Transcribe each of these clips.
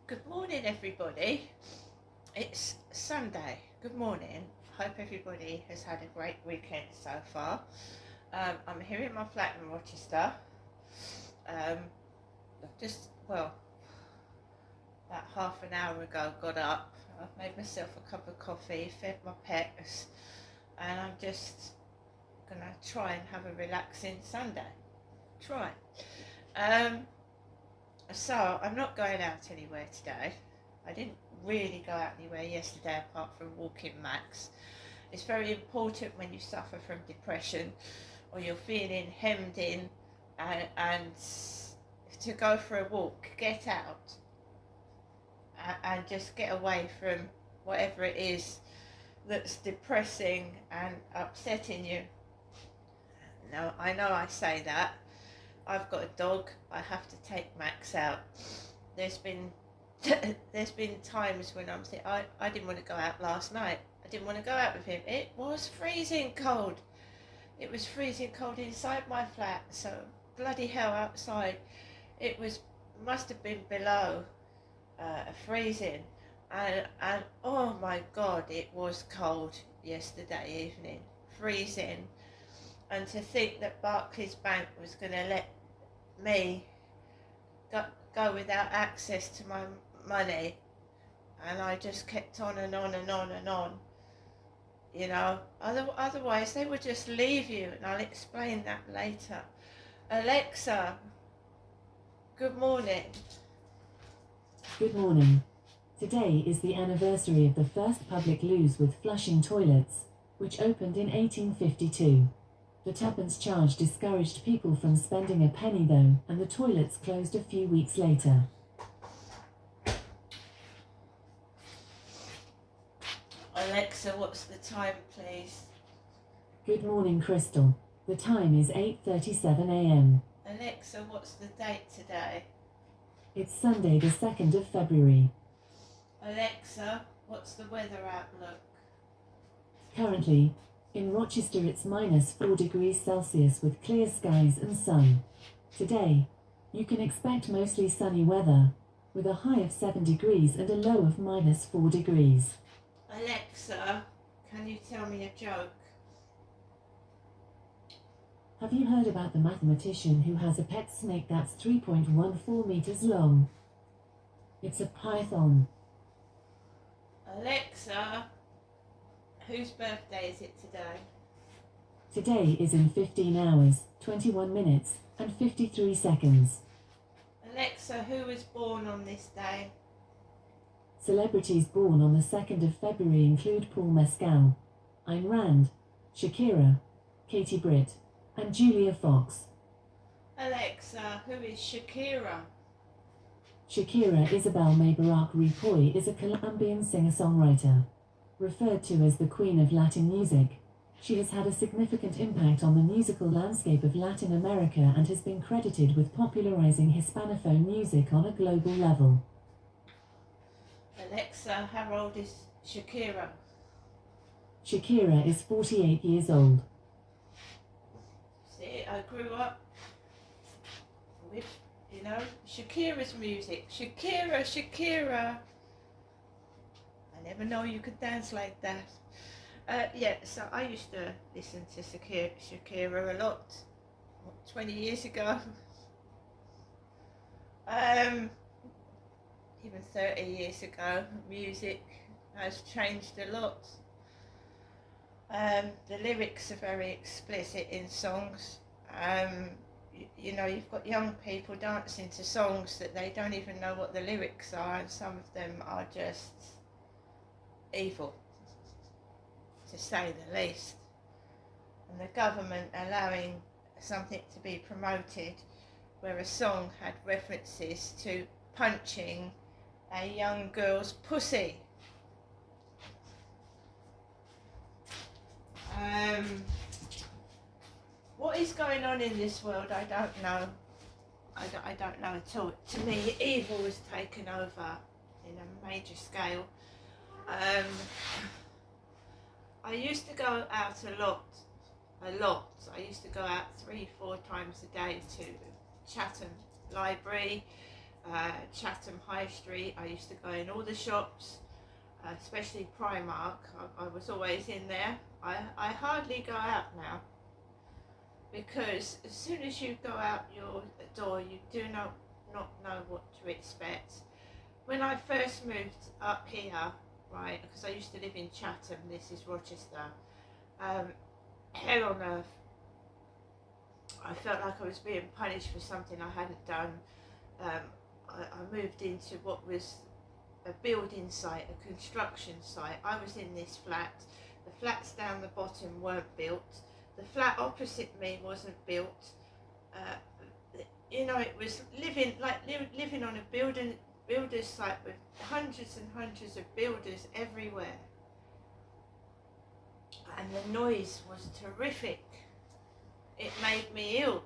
Good morning, everybody. It's Sunday. Good morning. Hope everybody has had a great weekend so far. I'm here in my flat in Rochester. About half an hour ago, got up. I've made myself a cup of coffee, fed my pets, and I'm just gonna try and have a relaxing Sunday. Try. Um, So I'm not going out anywhere today. I didn't really go out anywhere yesterday apart from walking Max. It's very important when you suffer from depression or you're feeling hemmed in and to go for a walk, get out and just get away from whatever it is that's depressing and upsetting you. Now, I know I say that. I've got a dog. I have to take Max out. There's been there's been times when I'm saying I didn't want to go out last night. I didn't want to go out with him. It was freezing cold. It was freezing cold inside my flat. So bloody hell outside. It must have been below freezing. And oh my God, it was cold yesterday evening. Freezing. And to think that Barclays Bank was going to let me go without access to my money, and I just kept on and on and on and on, otherwise they would just leave you, and I'll explain that later. Alexa, good morning. Good morning. Today is the anniversary of the first public loos with flushing toilets, which opened in 1852. The tuppence charge discouraged people from spending a penny though, and the toilets closed a few weeks later. Alexa, what's the time, please? Good morning, Crystal. The time is 8:37 a.m. Alexa, what's the date today? It's Sunday the 2nd of February. Alexa, what's the weather outlook? Currently, in Rochester it's -4 degrees Celsius with clear skies and sun. Today, you can expect mostly sunny weather, with a high of 7 degrees and a low of -4 degrees. Alexa, can you tell me a joke? Have you heard about the mathematician who has a pet snake that's 3.14 meters long? It's a python. Alexa, whose birthday is it today? Today is in 15 hours, 21 minutes, and 53 seconds. Alexa, who was born on this day? Celebrities born on the 2nd of February include Paul Mescal, Ayn Rand, Shakira, Katie Britt, and Julia Fox. Alexa, who is Shakira? Shakira Isabel May Barak Ripoll is a Colombian singer-songwriter. Referred to as the Queen of Latin Music, she has had a significant impact on the musical landscape of Latin America and has been credited with popularizing Hispanophone music on a global level. Alexa, how old is Shakira? Shakira is 48 years old. See, I grew up with, Shakira's music. Shakira, Shakira. I never know you could dance like that. So I used to listen to Shakira a lot, 20 years ago. Even 30 years ago, music has changed a lot. The lyrics are very explicit in songs. You've got young people dancing to songs that they don't even know what the lyrics are, and some of them are just evil, to say the least. And the government allowing something to be promoted where a song had references to punching a young girl's pussy. What is going on in this world, I don't know. I don't know at all. To me, evil has taken over in a major scale. I used to go out a lot. I used to go out 3-4 times a day to Chatham Library, Chatham High Street. I used to go in all the shops, especially Primark. I was always in there. I hardly go out now, because as soon as you go out your door, you do not know what to expect. When I first moved up here, right, because I used to live in Chatham, this is Rochester, hell on earth. I felt like I was being punished for something I hadn't done. I moved into what was a building site, a construction site. I was in this flat. The flats down the bottom weren't built. The flat opposite me wasn't built. It was living on a builder's site with hundreds and hundreds of builders everywhere. And the noise was terrific. It made me ill.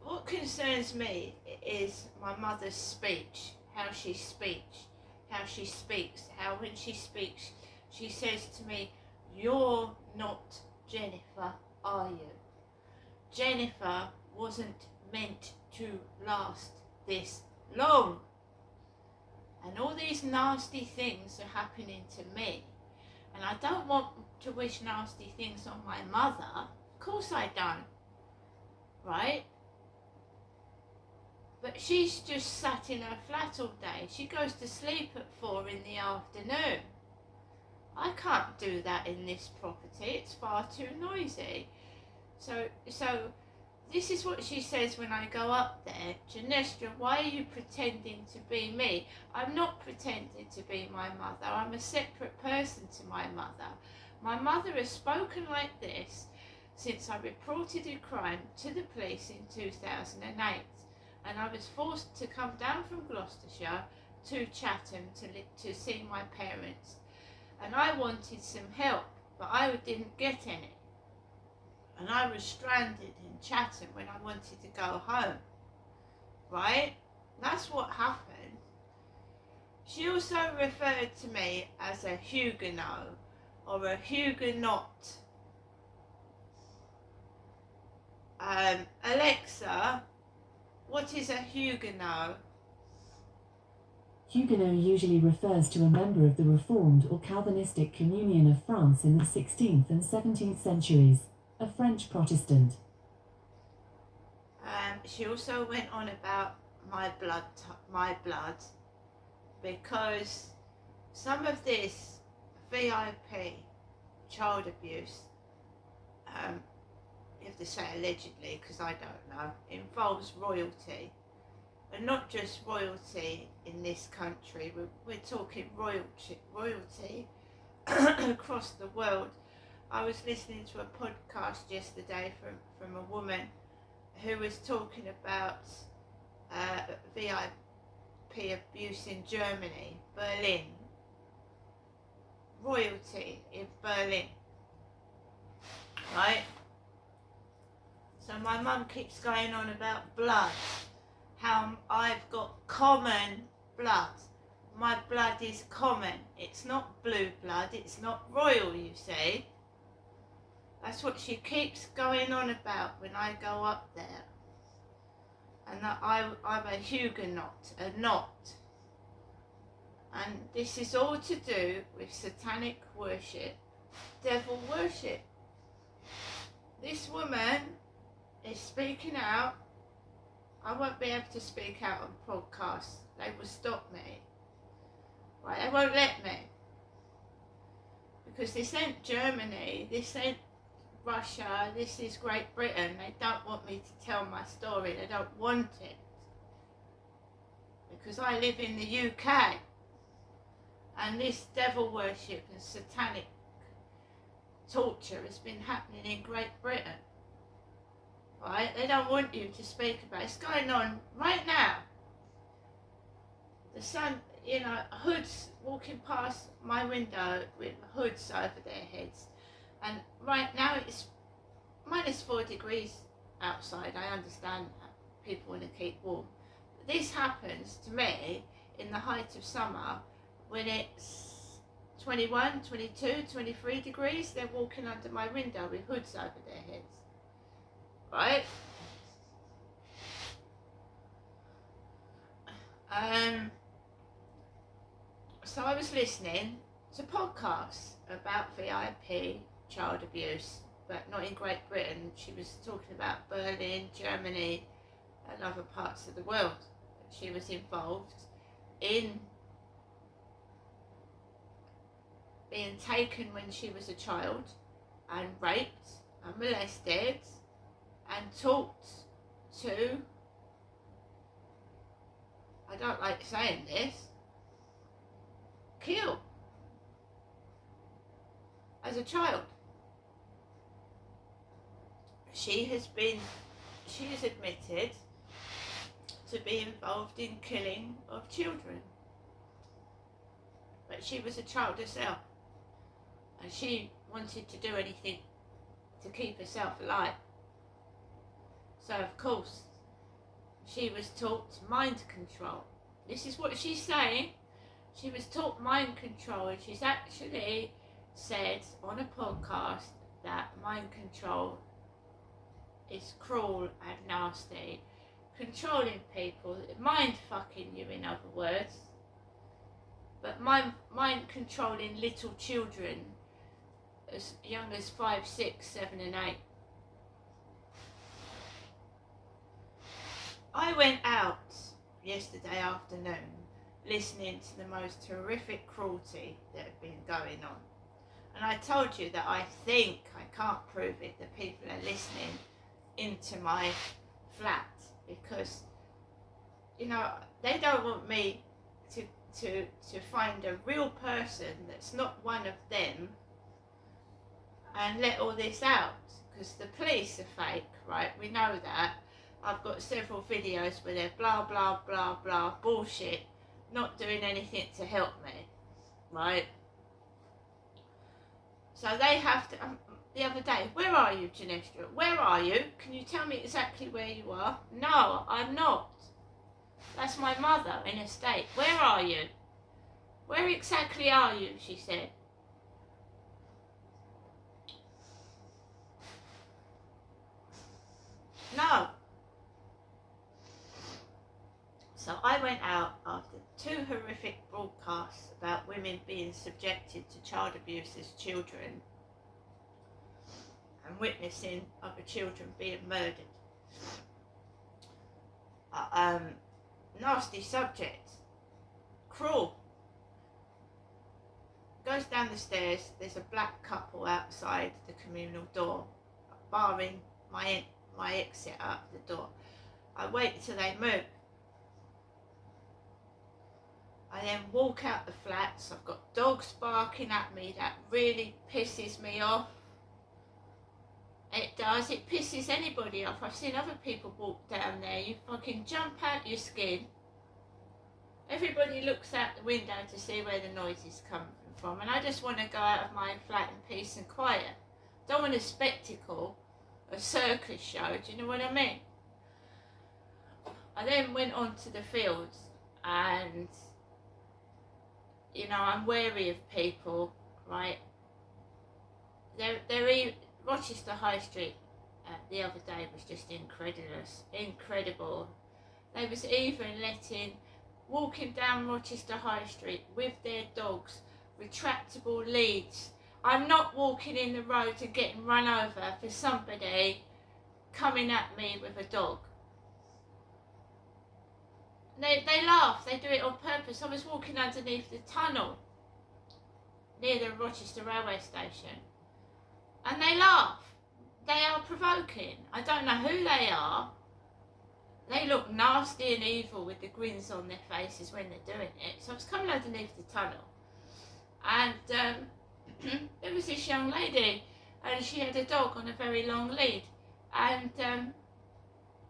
What concerns me is my mother's speech, how she speaks, how when she speaks, she says to me, "You're not Jennifer, are you? Jennifer wasn't meant to last this long." And all these nasty things are happening to me. And I don't want to wish nasty things on my mother. Of course I don't. Right? But she's just sat in her flat all day. She goes to sleep at 4 in the afternoon. I can't do that in this property. It's far too noisy. So this is what she says when I go up there. "Janestra, why are you pretending to be me?" I'm not pretending to be my mother. I'm a separate person to my mother. My mother has spoken like this since I reported a crime to the police in 2008. And I was forced to come down from Gloucestershire to Chatham to see my parents. And I wanted some help, but I didn't get any. And I was stranded in Chatham when I wanted to go home. Right? That's what happened. She also referred to me as a Huguenot or a Huguenot. Alexa, what is a Huguenot? Huguenot usually refers to a member of the Reformed or Calvinistic Communion of France in the 16th and 17th centuries, a French Protestant. She also went on about my blood, because some of this VIP child abuse, you have to say allegedly because I don't know, involves royalty. And not just royalty in this country, we're talking royalty across the world. I was listening to a podcast yesterday from a woman who was talking about VIP abuse in Germany, Berlin. Royalty in Berlin. Right? So my mum keeps going on about blood. How I've got common blood. My blood is common. It's not blue blood. It's not royal, you see. That's what she keeps going on about when I go up there. And that I'm a Huguenot, a knot. And this is all to do with satanic worship, devil worship. This woman is speaking out. I won't be able to speak out on podcasts. They will stop me. Right, they won't let me. Because this ain't Germany, this ain't Russia, this is Great Britain. They don't want me to tell my story. They don't want it. Because I live in the UK. And this devil worship and satanic torture has been happening in Great Britain. Right? They don't want you to speak about it. It's going on right now. The sun, hoods walking past my window with hoods over their heads. And right now it's -4 degrees outside. I understand that. People want to keep warm. But this happens to me in the height of summer when it's 21, 22, 23 degrees. They're walking under my window with hoods over their heads. Right? So I was listening to podcasts about VIP child abuse, but not in Great Britain. She was talking about Berlin, Germany, and other parts of the world. She was involved in being taken when she was a child and raped and molested and taught to, I don't like saying this, kill as a child. She has admitted to be involved in killing of children, but she was a child herself and she wanted to do anything to keep herself alive. So of course she was taught mind control. This is what she's saying. She was taught mind control, and she's actually said on a podcast that mind control is cruel and nasty. Controlling people, mind fucking you in other words, but mind controlling little children as young as 5, 6, 7 and 8. I went out yesterday afternoon listening to the most horrific cruelty that had been going on. And I told you that I think, I can't prove it, that people are listening into my flat because, you know, they don't want me to find a real person that's not one of them and let all this out, because the police are fake, right? We know that. I've got several videos where they're blah blah blah blah bullshit, not doing anything to help me, right? So they have to, the other day, where are you, Genestra? Where are you? Can you tell me exactly where you are? No, I'm not. That's my mother in a state. Where are you? Where exactly are you? She said. No. So I went out after 2 horrific broadcasts about women being subjected to child abuse as children and witnessing other children being murdered. Nasty subject. Cruel. Goes down the stairs, there's a black couple outside the communal door, barring my exit out the door. I wait till they move. I then walk out the flats. I've got dogs barking at me. That really pisses me off. It does. It pisses anybody off. I've seen other people walk down there. You fucking jump out your skin. Everybody looks out the window to see where the noise is coming from. And I just want to go out of my flat in peace and quiet. Don't want a spectacle, a circus show. Do you know what I mean? I then went on to the fields and, you know, I'm wary of people, right? Rochester High Street the other day was just incredible. They was even walking down Rochester High Street with their dogs, retractable leads. I'm not walking in the road and getting run over for somebody coming at me with a dog. They laugh, they do it on purpose. I was walking underneath the tunnel near the Rochester railway station and they laugh. They are provoking. I don't know who they are. They look nasty and evil with the grins on their faces when they're doing it. So I was coming underneath the tunnel and there was this young lady and she had a dog on a very long lead and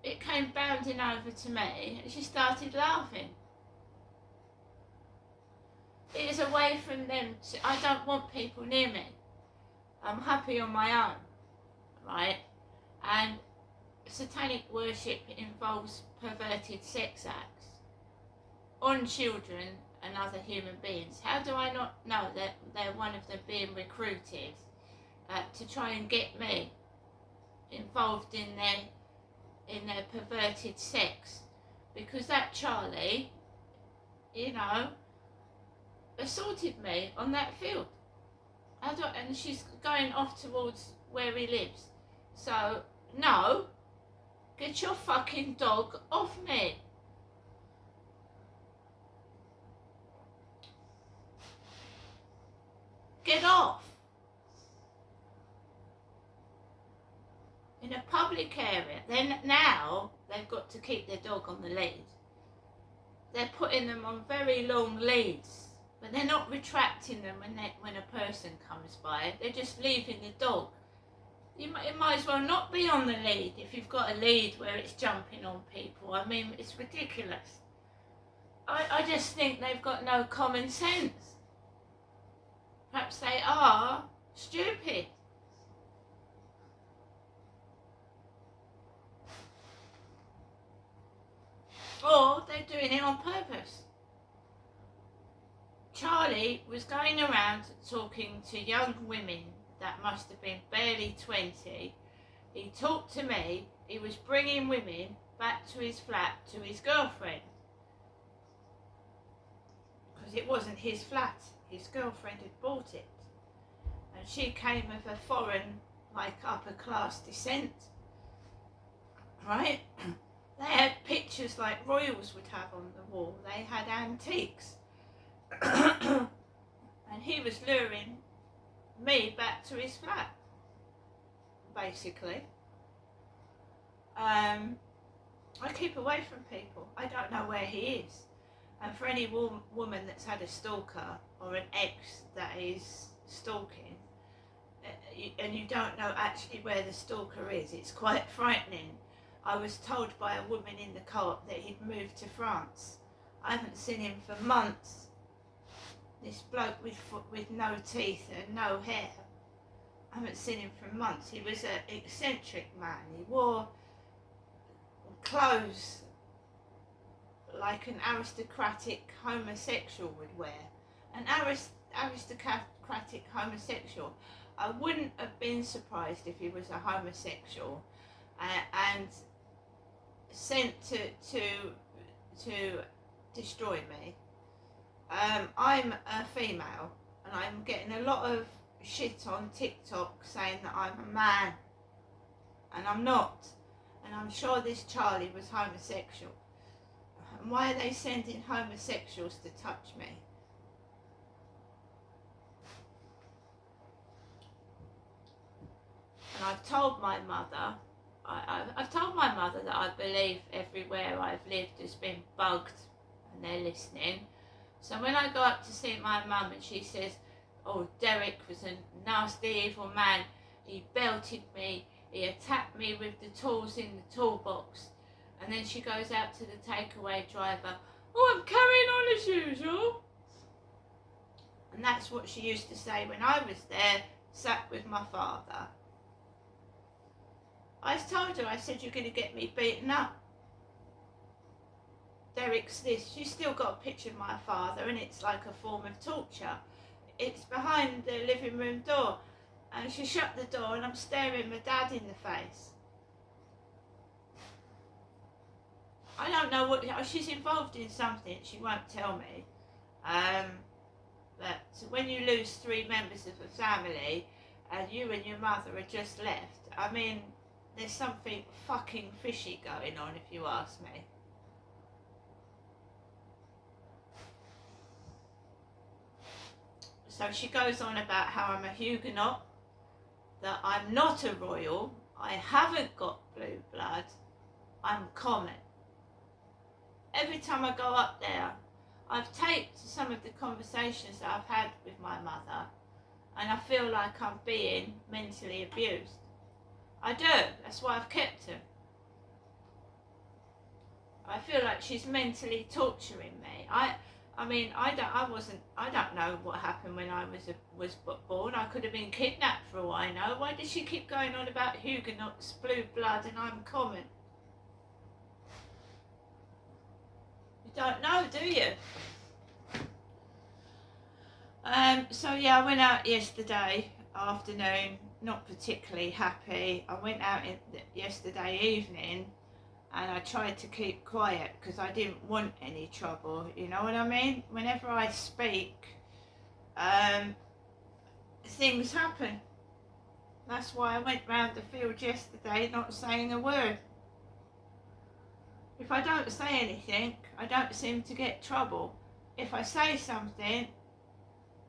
it came bounding over to me and she started laughing. It is away from them. I don't want people near me. I'm happy on my own, right? And satanic worship involves perverted sex acts on children and other human beings. How do I not know that they're one of them being recruited to try and get me involved in their perverted sex? Because that Charlie you know, assaulted me on that field. And she's going off towards where he lives. So, no, get your fucking dog off me. Get off. In a public area. Then now they've got to keep their dog on the lead. They're putting them on very long leads, but they're not retracting them when a person comes by. They're just leaving the dog. It might as well not be on the lead if you've got a lead where it's jumping on people. I mean, it's ridiculous. I just think they've got no common sense. Perhaps they are stupid. Or they're doing it on purpose. Charlie was going around talking to young women that must have been barely 20. He talked to me. He was bringing women back to his flat to his girlfriend. Because it wasn't his flat. His girlfriend had bought it. And she came of a foreign, like upper class descent. Right? They had pictures like royals would have on the wall. They had antiques. And he was luring me back to his flat, basically. I keep away from people. I don't know where he is. And for any woman that's had a stalker or an ex that is stalking, and you don't know actually where the stalker is, it's quite frightening. I was told by a woman in the co-op that he'd moved to France. I haven't seen him for months. This bloke with no teeth and no hair. I haven't seen him for months. He was an eccentric man. He wore clothes like an aristocratic homosexual would wear. An aristocratic homosexual. I wouldn't have been surprised if he was a homosexual and sent to destroy me. I'm a female and I'm getting a lot of shit on TikTok saying that I'm a man, and I'm not. And I'm sure this Charlie was homosexual. And why are they sending homosexuals to touch me? And I've told my mother, I've told my mother that I believe everywhere I've lived has been bugged and they're listening. So when I go up to see my mum and she says, oh, Derek was a nasty, evil man, he belted me, he attacked me with the tools in the toolbox, and then she goes out to the takeaway driver, oh, I'm carrying on as usual. And that's what she used to say when I was there, sat with my father. I told her, I said, you're going to get me beaten up. Derek's this. She's still got a picture of my father, and it's like a form of torture. It's behind the living room door, and she shut the door, and I'm staring my dad in the face. I don't know what, she's involved in something, she won't tell me. But when you lose 3 members of a family, and you and your mother are just left, I mean, there's something fucking fishy going on, if you ask me. So she goes on about how I'm a Huguenot, that I'm not a royal, I haven't got blue blood, I'm common. Every time I go up there, I've taped some of the conversations that I've had with my mother, and I feel like I'm being mentally abused. I do, that's why I've kept her. I feel like she's mentally torturing me. I mean, I don't know what happened when I was born. I could have been kidnapped for all I know. Why does she keep going on about Huguenots, blue blood, and I'm common? You don't know, do you? So yeah, I went out yesterday afternoon, not particularly happy. I went out yesterday evening, and I tried to keep quiet because I didn't want any trouble, you know what I mean? Whenever I speak, things happen. That's why I went round the field yesterday not saying a word. If I don't say anything, I don't seem to get trouble. If I say something,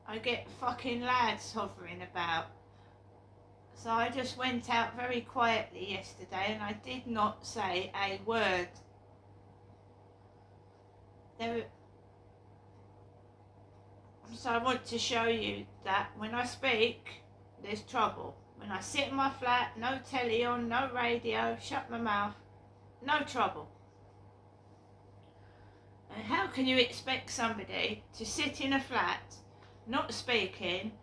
I get fucking lads hovering about. So I just went out very quietly yesterday and I did not say a word. So I want to show you that when I speak, there's trouble. When I sit in my flat, no telly on, no radio, shut my mouth, no trouble. And how can you expect somebody to sit in a flat, not speaking,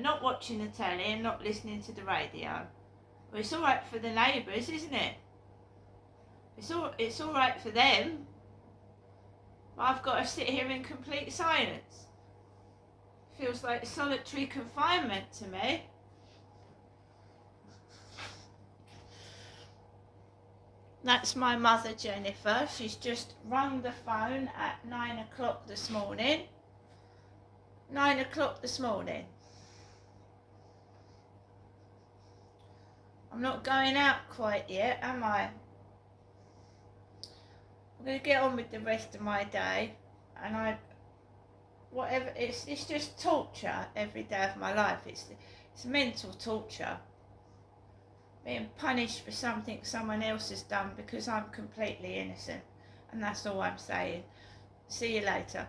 not watching the telly and not listening to the radio? Well, it's all right for the neighbours, isn't it? It's all right for them. But I've got to sit here in complete silence. Feels like solitary confinement to me. That's my mother, Jennifer. She's just rung the phone at 9 o'clock this morning. 9 o'clock this morning. I'm not going out quite yet, am I? I'm going to get on with the rest of my day, and it's just torture every day of my life. It's mental torture. Being punished for something someone else has done because I'm completely innocent. And that's all I'm saying. See you later.